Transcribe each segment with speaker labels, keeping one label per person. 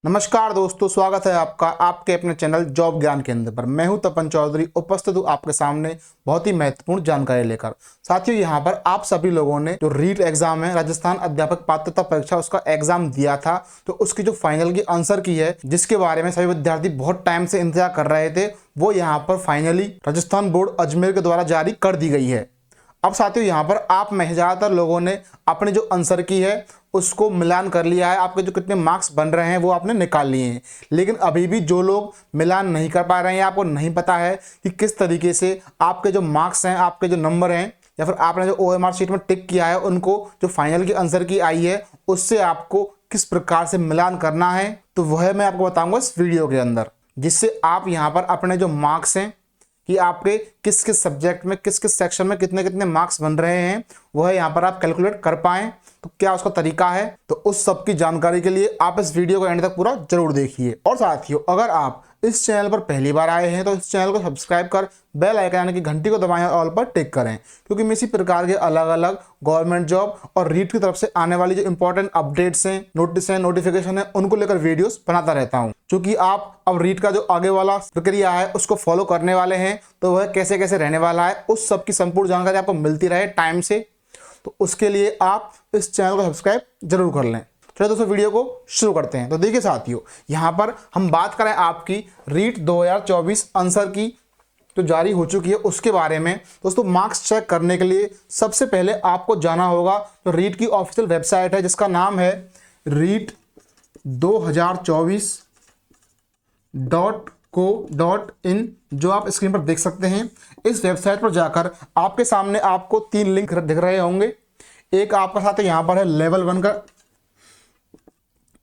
Speaker 1: नमस्कार दोस्तों, स्वागत है आपका आपके अपने चैनल जॉब ज्ञान केंद्र पर। मैं हूं तपन चौधरी, उपस्थित हूं आपके सामने बहुत ही महत्वपूर्ण जानकारी लेकर। साथियों, यहां पर आप सभी लोगों ने जो रीट एग्जाम है, राजस्थान अध्यापक पात्रता परीक्षा, उसका एग्जाम दिया था, तो उसकी जो फाइनल की आंसर की है, जिसके बारे में सभी विद्यार्थी बहुत टाइम से इंतजार कर रहे थे, वो यहाँ पर फाइनली राजस्थान बोर्ड अजमेर के द्वारा जारी कर दी गई है। अब साथियों, यहाँ पर आप में ज़्यादातर लोगों ने अपने जो आंसर की है उसको मिलान कर लिया है। आपके जो कितने मार्क्स बन रहे हैं वो आपने निकाल लिए हैं, लेकिन अभी भी जो लोग मिलान नहीं कर पा रहे हैं, आपको नहीं पता है कि किस तरीके से आपके जो मार्क्स हैं, आपके जो नंबर हैं, या फिर आपने जो OMR शीट में टिक किया है, उनको जो फाइनल की आंसर की आई है उससे आपको किस प्रकार से मिलान करना है, तो वह मैं आपको बताऊंगा इस वीडियो के अंदर, जिससे आप यहाँ पर अपने जो मार्क्स हैं कि आपके किस किस सब्जेक्ट में, किस किस सेक्शन में कितने कितने मार्क्स बन रहे हैं, वह यहाँ पर आप कैलकुलेट कर पाएं। तो क्या उसका तरीका है, तो उस सब की जानकारी के लिए आप इस वीडियो को एंड तक पूरा जरूर देखिए। और साथियों, अगर आप इस चैनल पर पहली बार आए हैं तो इस चैनल को सब्सक्राइब कर बेल आइकन यानी कि घंटी को दबाएं और ऑल पर टिक करें, क्योंकि मैं इसी प्रकार के अलग अलग गवर्नमेंट जॉब और रीट की तरफ से आने वाली जो इंपॉर्टेंट अपडेट्स हैं, नोटिस हैं, नोटिफिकेशन है, उनको लेकर वीडियोस बनाता रहता हूं। क्योंकि आप अब रीट का जो आगे वाला प्रक्रिया है उसको फॉलो करने वाले हैं, तो वह कैसे कैसे रहने वाला है, उस सब की संपूर्ण जानकारी आपको मिलती रहे टाइम से, तो उसके लिए आप इस चैनल को सब्सक्राइब जरूर कर लें। चलो दोस्तों, वीडियो को शुरू करते हैं। तो देखिए साथियों, यहाँ पर हम बात करें आपकी रीट 2024 आंसर की जो जारी हो चुकी है उसके बारे में। दोस्तों, मार्क्स चेक करने के लिए सबसे पहले आपको जाना होगा तो रीट की ऑफिशियल वेबसाइट है, जिसका नाम है reet2024.co.in, जो आप स्क्रीन पर देख सकते हैं। इस वेबसाइट पर जाकर आपके सामने आपको 3 लिंक दिख रहे होंगे। एक आपका साथ यहाँ पर है लेवल 1 का,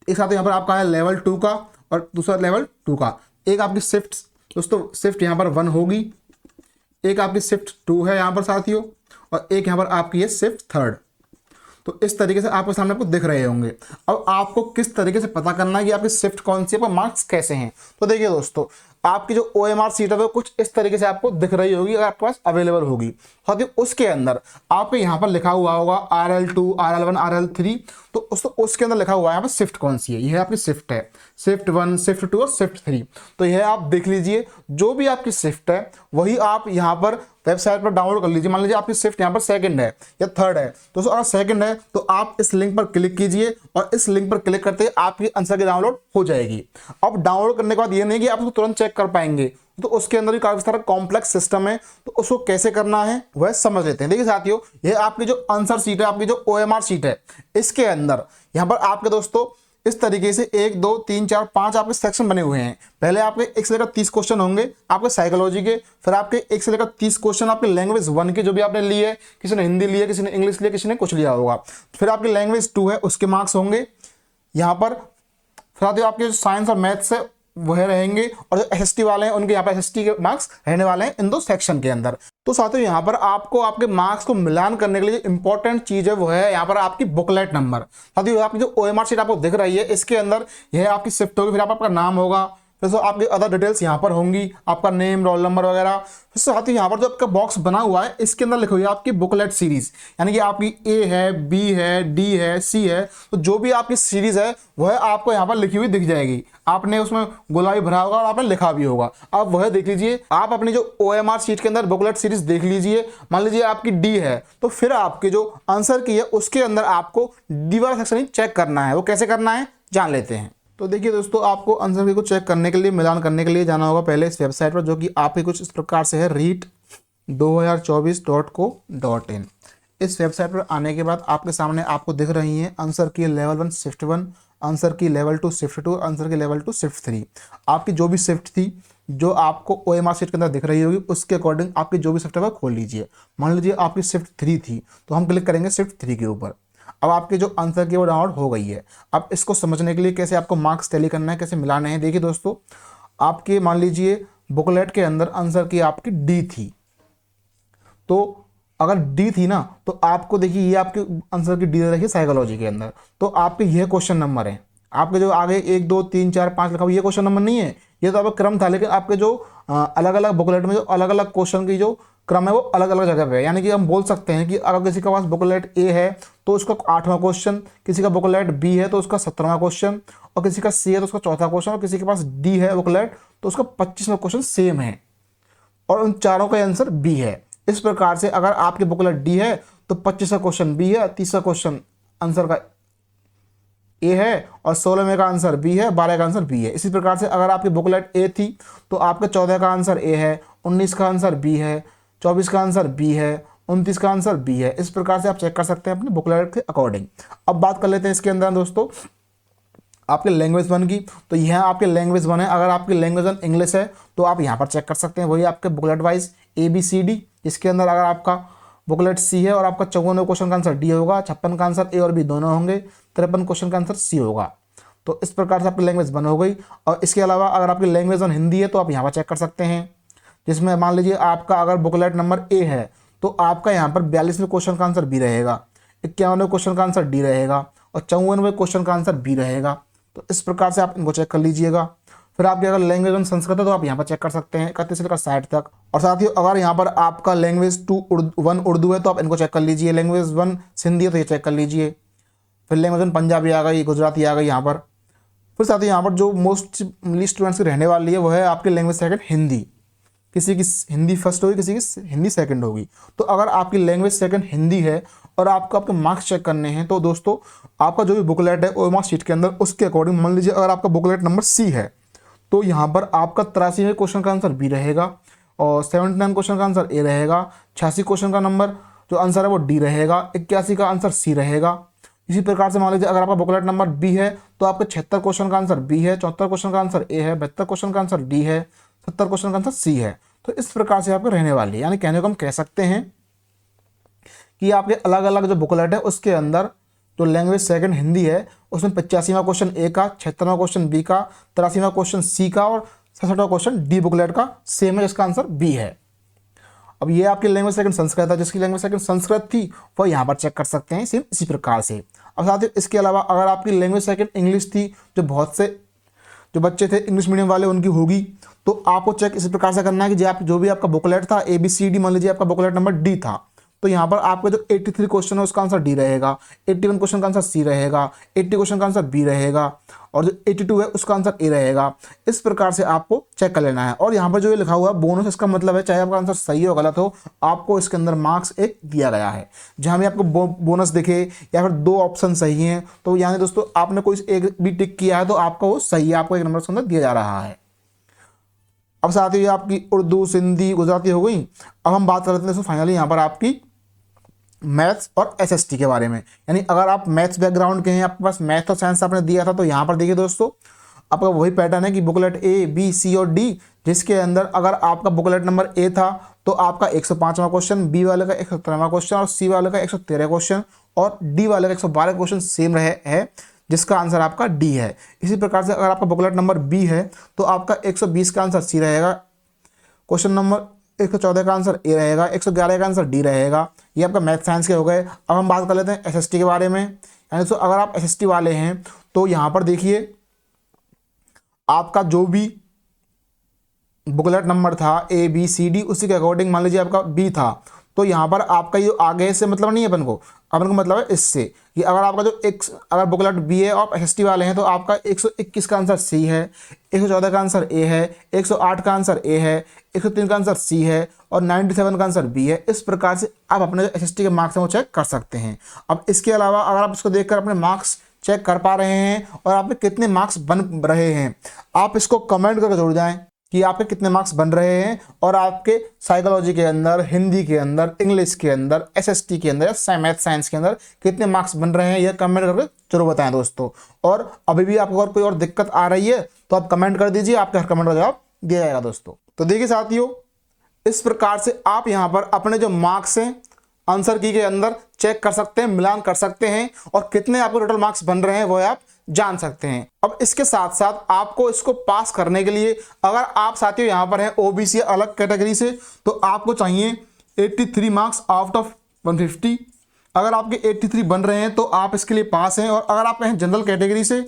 Speaker 1: एक साथ यहाँ पर आपका है लेवल 2 का, और दूसरा लेवल 2 का। एक आपकी शिफ्ट, दोस्तों शिफ्ट यहाँ पर 1 होगी, एक आपकी शिफ्ट 2 है यहाँ पर साथियों, और एक यहाँ पर आपकी है शिफ्ट 3। तो इस तरीके से आपके सामने आपको दिख रहे होंगे। अब आपको किस तरीके से पता करना है कि आपकी शिफ्ट कौन सी है, पर मार्क्स कैसे हैं। तो देखिए दोस्तों, आपकी जो OMR शीट है वो कुछ इस तरीके से आपको दिख रही होगी, अगर आपके पास अवेलेबल होगी। साथ ही उसके अंदर आपको यहाँ पर लिखा हुआ होगा RL2, RL1, RL3, तो उसके अंदर लिखा हुआ है यहाँ पर शिफ्ट कौन सी है। यह आपकी शिफ्ट है, शिफ्ट 1, शिफ्ट 2 और शिफ्ट 3। तो यह आप देख लीजिए, जो भी आपकी शिफ्ट है वही आप यहाँ पर वेबसाइट पर डाउनलोड कर लीजिए। मान लीजिए आपकी शिफ्ट यहाँ पर 2nd है या 3rd है, तो अगर 2nd है तो आप इस लिंक पर क्लिक कीजिए, और इस लिंक पर क्लिक करते ही आपकी आंसर की डाउनलोड हो जाएगी। अब डाउनलोड करने के बाद ये नहीं कि आप उसको तुरंत चेक कर पाएंगे, तो उसके अंदर भी काफी सारा कॉम्प्लेक्स सिस्टम है, तो उसको कैसे करना है वह समझ लेते हैं। देखिए साथियों, यह आपकी जो आंसर शीट है, आपकी जो OMR शीट है, इसके अंदर यहाँ पर आपके दोस्तों इस तरीके से 1 2 3 4 5 आपके सेक्शन बने हुए हैं। पहले आपके 1 से लेकर 30 क्वेश्चन होंगे आपके साइकोलॉजी के, फिर आपके 1 से लेकर 30 क्वेश्चन आपके लैंग्वेज 1 के, जो भी आपने लिए, किसी ने हिंदी लिए, किसी ने इंग्लिश लिए, किसी ने कुछ लिया होगा। फिर आपकी लैंग्वेज 2 है, उसके मार्क्स होंगे यहाँ पर। साथ ही आपके जो साइंस और मैथ्स है वह रहेंगे, और जो SST वाले हैं उनके यहाँ पर SST के मार्क्स रहने वाले हैं इन 2 सेक्शन के अंदर। तो साथियों, यहाँ पर आपको आपके मार्क्स को मिलान करने के लिए इंपॉर्टेंट चीज है वो है यहाँ पर आपकी बुकलेट नंबर। साथियों, आपकी जो OMR शीट आपको दिख रही है, इसके अंदर यह आपकी शिफ्ट होगी, फिर आपका नाम होगा, फिर तो आपकी अदर डिटेल्स यहाँ पर होंगी, आपका नेम, रोल नंबर वगैरह। फिर साथ ही यहाँ पर जो आपका बॉक्स बना हुआ है, इसके अंदर लिखी हुई है आपकी बुकलेट सीरीज, यानी कि आपकी A है, B है, D है, C है, तो जो भी आपकी सीरीज है वह आपको यहाँ पर लिखी हुई दिख जाएगी। आपने उसमें गुलाबी भरा होगा और आपने लिखा भी होगा, आप वह देख लीजिए। आप अपनी जो OMR शीट के अंदर बुकलेट सीरीज देख लीजिए। मान लीजिए आपकी D है, तो फिर आपके जो आंसर की है उसके अंदर आपको D वाला सेक्शन ही चेक करना है। वो कैसे करना है जान लेते हैं। तो देखिए दोस्तों, आपको आंसर की को चेक करने के लिए, मिलान करने के लिए जाना होगा पहले इस वेबसाइट पर, जो कि आपकी कुछ इस प्रकार से है reet2024.co.in। इस वेबसाइट पर आने के बाद आपके सामने आपको दिख रही हैं आंसर की लेवल 1 शिफ्ट 1, आंसर की लेवल 2 शिफ्ट 2, आंसर की लेवल 2 शिफ्ट 3। आपकी जो भी शिफ्ट थी, जो आपको OMR शीट के अंदर दिख रही होगी, उसके अकॉर्डिंग आपकी जो भी शिफ्ट है वह खोल लीजिए। मान लीजिए आपकी शिफ्ट 3 थी, तो हम क्लिक करेंगे शिफ्ट 3 के ऊपर। अब आपके जो आंसर की वो डाउनलोड हो गई है। अब इसको समझने के लिए कैसे आपको मार्क्स टैली करना है, कैसे मिलाने हैं, देखिए दोस्तों, आपके मान लीजिए बुकलेट के अंदर आंसर की आपकी D थी, तो अगर D थी ना, तो आपको देखिए ये आपके आंसर की D रखिए साइकोलॉजी के अंदर, तो आपके यह क्वेश्चन नंबर है। आपके जो आगे 1 2 3 4 5 लिखा हुआ, ये क्वेश्चन नंबर नहीं है, ये तो आपका क्रम था, लेकिन आपके जो अलग अलग बुकलेट में जो अलग अलग क्वेश्चन की जो क्रम है वो अलग अलग जगह पे है। यानी कि हम बोल सकते हैं कि अगर किसी के पास बुकलेट A है तो उसका 8वां क्वेश्चन, किसी का बुकलेट B है तो उसका 17वां क्वेश्चन, और किसी का सी है तो उसका चौथा क्वेश्चन, और किसी के पास डी है बुकलेट तो उसका 25वां क्वेश्चन सेम है, और उन चारों का आंसर बी है। इस प्रकार से अगर आपकी बुकलेट डी है तो 25वां क्वेश्चन बी है, 30वां क्वेश्चन आंसर का ए है, और 16वें का आंसर बी है, 12 का आंसर बी है। इसी प्रकार से अगर आपकी बुकलेट ए थी तो आपके 14 का आंसर ए है, 19 का आंसर बी है, 24 का आंसर बी है, 29 का आंसर बी है। इस प्रकार से आप चेक कर सकते हैं अपनी बुकलेट के अकॉर्डिंग। अब बात कर लेते हैं इसके अंदर दोस्तों आपके लैंग्वेज वन की। तो यह आपके लैंग्वेज वन है। अगर आपकी लैंग्वेज वन इंग्लिश है तो आप यहाँ पर चेक कर सकते हैं, वही आपके बुकलेट वाइज ABCD। इसके अंदर अगर आपका बुकलेट सी है और आपका 54 क्वेश्चन का आंसर डी होगा, 56 का आंसर ए और बी दोनों होंगे, 53 क्वेश्चन का आंसर सी होगा। तो इस प्रकार से आपकी लैंग्वेज वन हो गई। और इसके अलावा अगर आपकी लैंग्वेज वन हिंदी है तो आप यहाँ पर चेक कर सकते हैं, जिसमें मान लीजिए आपका अगर बुकलेट नंबर ए है तो आपका यहाँ पर 42वें क्वेश्चन का आंसर बी रहेगा, 51वें क्वेश्चन का आंसर डी रहेगा, और 54वें क्वेश्चन का आंसर बी रहेगा। तो इस प्रकार से आप इनको चेक कर लीजिएगा। फिर आपकी अगर लैंग्वेज वन संस्कृत है तो आप यहाँ पर चेक कर सकते हैं 31 से लेकर 60 तक। और साथ ही अगर यहाँ पर आपका लैंग्वेज 1 उर्दू है तो आप इनको चेक कर लीजिए। लैंग्वेज 1 सिंधी है तो ये चेक कर लीजिए। फिर लैंग्वेज 1 पंजाबी आ गई, गुजराती आ गई यहाँ पर। फिर साथ ही यहाँ पर जो मोस्टली स्टूडेंट्स की रहने वाली है वो है आपकी लैंग्वेज सेकंड हिंदी। किसी की हिंदी फर्स्ट होगी, किसी की हिंदी सेकंड होगी। तो अगर आपकी लैंग्वेज सेकंड हिंदी है और आपको आपके मार्क्स चेक करने हैं तो दोस्तों आपका जो भी बुकलेट है ओ मार्क्स शीट के अंदर उसके अकॉर्डिंग मान लीजिए अगर आपका बुकलेट नंबर सी है तो यहाँ पर आपका 83वें क्वेश्चन का आंसर बी रहेगा, और 79 क्वेश्चन का आंसर ए रहेगा, 86 क्वेश्चन का नंबर जो आंसर है वो डी रहेगा, 81 का आंसर सी रहेगा। इसी प्रकार से मान लीजिए अगर आपका बुकलेट नंबर बी है तो आपके 76 क्वेश्चन का आंसर बी है, 74 क्वेश्चन का आंसर ए है, 72 क्वेश्चन का आंसर डी है, 70 क्वेश्चन का आंसर सी है। तो इस प्रकार से आपके रहने वाली है। यानी कहने को हम कह सकते हैं कि आपके अलग अलग जो बुकलेट है उसके अंदर जो लैंग्वेज सेकंड हिंदी है उसमें 85वां क्वेश्चन ए का, 76वां क्वेश्चन बी का, 83वां क्वेश्चन सी का और 67वां क्वेश्चन डी बुकलेट का सेम है, जिसका आंसर बी है। अब ये आपकी लैंग्वेज सेकंड संस्कृत है, जिसकी लैंग्वेज सेकंड संस्कृत थी वो यहाँ पर चेक कर सकते हैं सेम इसी प्रकार से। अब साथ ही इसके अलावा अगर आपकी लैंग्वेज सेकंड इंग्लिश थी, जो बहुत से जो बच्चे थे इंग्लिश मीडियम वाले उनकी होगी, तो आपको चेक इसी प्रकार से करना है कि जो भी आपका बुकलेट था ABCD, मान लीजिए आपका बुकलेट नंबर डी था तो यहाँ पर आपका जो 83 क्वेश्चन है उसका आंसर डी रहेगा, 81 क्वेश्चन का आंसर सी रहेगा, 80 क्वेश्चन का आंसर बी रहेगा, और जो 82 है उसका आंसर ए रहेगा। इस प्रकार से आपको चेक कर लेना है। और यहाँ पर जो ये लिखा हुआ है बोनस, इसका मतलब है चाहे आपका आंसर सही हो गलत हो आपको इसके अंदर मार्क्स एक दिया गया है। जहाँ भी आपको बोनस दिखे या फिर 2 ऑप्शन सही हैं तो यानी दोस्तों आपने कोई एक भी टिक किया है तो आपका वो सही है, आपको 1 नंबर उसके अंदर दिया जा रहा है। अब साथ ही आपकी उर्दू, सिंधी, गुजराती हो गई। अब हम बात करते हैं दोस्तों फाइनली यहाँ पर आपकी मैथ्स और SST के बारे में। यानी अगर आप मैथ्स बैकग्राउंड के हैं, आपके पास मैथ और साइंस आपने दिया था तो यहाँ पर देखिए दोस्तों आपका वही पैटर्न है कि बुकलेट A, B, C और D, जिसके अंदर अगर आपका बुकलेट नंबर A था तो आपका 105वां क्वेश्चन, B वाले का 117वां क्वेश्चन और C वाले का 113 क्वेश्चन और D वाले का 112 क्वेश्चन सेम रहे है, जिसका आंसर आपका डी है। इसी प्रकार से अगर आपका बुकलेट नंबर बी है तो आपका 120 का आंसर सी रहेगा, क्वेश्चन नंबर 114 का आंसर ए रहेगा, 111 का आंसर डी रहेगा। ये आपका मैथ साइंस के हो गए। अब हम बात कर लेते हैं SST के बारे में। यानी तो अगर आप SST वाले हैं तो यहाँ पर देखिए आपका जो भी बुकलेट नंबर था ABCD उसी के अकॉर्डिंग मान लीजिए आपका बी था तो यहाँ पर आपका ये आगे से मतलब नहीं है अपन को मतलब है इससे कि अगर आपका जो अगर बुकलेट बी है और SST वाले हैं तो आपका 121 का आंसर सी है, 114 का आंसर ए है, 108 का आंसर ए है, 103 का आंसर सी है और 97 का आंसर बी है। इस प्रकार से आप अपने जो SST के मार्क्स हैं वो चेक कर सकते हैं। अब इसके अलावा अगर आप इसको देखकर अपने मार्क्स चेक कर पा रहे हैं और आप में कितने मार्क्स बन रहे हैं, आप इसको कमेंट करके जोड़ जाएं कि आपके कितने मार्क्स बन रहे हैं और आपके साइकोलॉजी के अंदर, हिंदी के अंदर, इंग्लिश के अंदर, SST के अंदर या मैथ साइंस के अंदर कितने मार्क्स बन रहे हैं, यह कमेंट करके जरूर बताएं दोस्तों। और अभी भी आपको अगर कोई और दिक्कत आ रही है तो आप कमेंट कर दीजिए, आपके हर कमेंट का जवाब दिया जाएगा दोस्तों। तो देखिए साथियों, इस प्रकार से आप यहाँ पर अपने जो मार्क्स हैं आंसर की के अंदर चेक कर सकते हैं, मिलान कर सकते हैं और कितने आपको टोटल मार्क्स बन रहे हैं वो आप जान सकते हैं। अब इसके साथ साथ आपको इसको पास करने के लिए अगर आप साथियों यहाँ पर हैं OBC अलग कैटेगरी से तो आपको चाहिए 83 मार्क्स आउट ऑफ 150। अगर आपके 83 बन रहे हैं तो आप इसके लिए पास हैं। और अगर आप हैं जनरल कैटेगरी से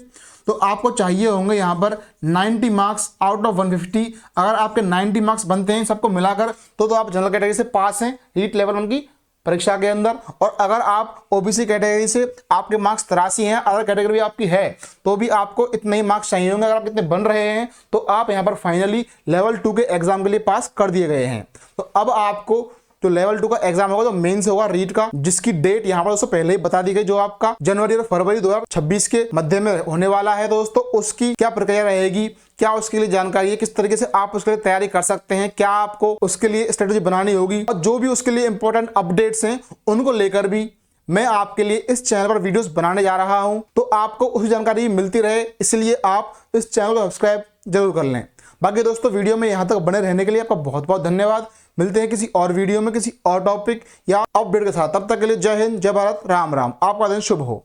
Speaker 1: तो आपको चाहिए होंगे यहाँ पर 90 मार्क्स आउट ऑफ 150। अगर आपके 90 मार्क्स बनते हैं सबको मिलाकर तो आप जनरल कैटेगरी से पास हैं, रीट लेवल 1 की परीक्षा के अंदर। और अगर आप ओबीसी कैटेगरी से आपके मार्क्स 83 हैं, अदर कैटेगरी भी आपकी है, तो भी आपको इतने ही मार्क्स चाहिए होंगे। अगर आप इतने बन रहे हैं तो आप यहाँ पर फाइनली लेवल 2 के एग्जाम के लिए पास कर दिए गए हैं। तो अब आपको जो लेवल 2 का एग्जाम होगा, जो मेंस होगा रीट का, जिसकी डेट यहाँ पर दोस्तों पहले ही बता दी गई, जो आपका जनवरी और फरवरी 2026 के मध्य में होने वाला है। दोस्तों उसकी क्या प्रक्रिया रहेगी, क्या उसके लिए जानकारी है, किस तरीके से आप उसके लिए तैयारी कर सकते हैं, क्या आपको उसके लिए स्ट्रेटेजी बनानी होगी, और जो भी उसके लिए इंपॉर्टेंट अपडेट्स हैं उनको लेकर भी मैं आपके लिए इस चैनल पर वीडियोस बनाने जा रहा हूं। तो आपको उसी जानकारी मिलती रहे, इसलिए आप इस चैनल को सब्सक्राइब जरूर कर लें। बाकी दोस्तों वीडियो में यहां तक बने रहने के लिए आपका बहुत बहुत धन्यवाद। मिलते हैं किसी और वीडियो में किसी और टॉपिक या अपडेट के साथ। तब तक के लिए जय हिंद, जय भारत, राम राम। आपका दिन शुभ हो।